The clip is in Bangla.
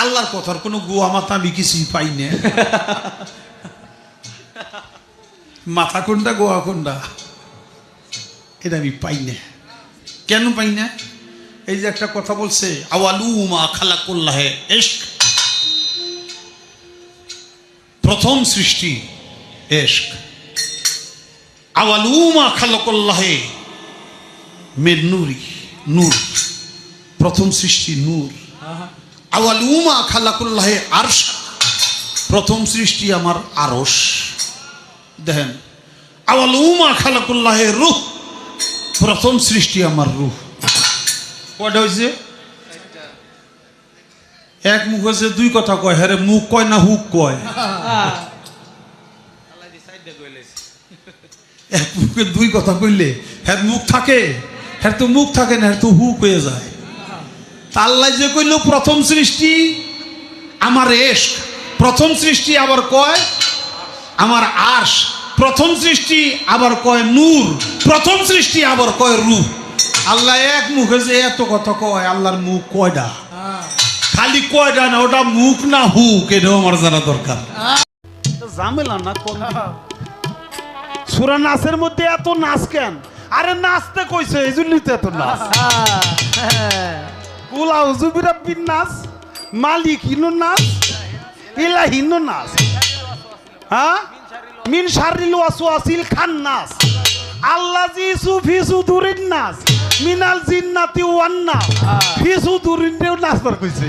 আল্লাহর কথার কোনো গোয়া মাথা আমি কিছুই পাই না। মাথা কোনটা গোয়া কোনটা এটা আমি পাই না। কেন পাই না? এই যে একটা কথা বলছে, আওয়ালু মা খালাকুল্লাহে ইশক, প্রথম সৃষ্টি ইশক। আওয়ালু মা খালাকুল্লাহে মিন নূরি, নূর, প্রথম সৃষ্টি নূর। আওয়ালু মা খালাকুল্লাহে আরশ, প্রথম সৃষ্টি আমার আরশ। দেখেন, আওয়ালু মা খালাকুল্লাহে রূহ, প্রথম সৃষ্টি আমার রূহ। কয়টা হয়েছে? এক মুখ হয়েছে, দুই কথা কয়। হ্যাঁ, মুখ কয় না হুক কয়? এক মুখে দুই কথা কইলে হ্যাঁ মুখ থাকে, হ্যাঁ তো মুখ থাকে না, হ্যাঁ তো হুক হয়ে যায়। আল্লাহ যে কইল প্রথম সৃষ্টি আমার ইশক, প্রথম সৃষ্টি আবার কয় আমার আরশ, প্রথম সৃষ্টি আবার কয় নূর, প্রথম সৃষ্টি আবার কয় রূহ। আল্লাহ এক মুখে যে এত কথা কয়, আল্লাহর মুখ কয়টা? খালি কয়টা না, ওটা মুখ না হুক, এটাও আমার জানা দরকার। ঝামেলা না কোন সূরা নাসের মধ্যে এত নাচ কেন? আরে নাচতে কইছে এই জন্যই তো এত নাচ। কুল আউযু বিরাব্বিন নাস, মালিক হিনো নাচ, ইলাহিনো নাচ, হ্যাঁ, মিন শাররিল ওয়াসওয়াসিল খান্নাস, আল্লাযী ফি সুদুরিন নাস, মিনাল জিন্নাতি ওয়ান নাস, ফি সুদুরিন নাস কইছে।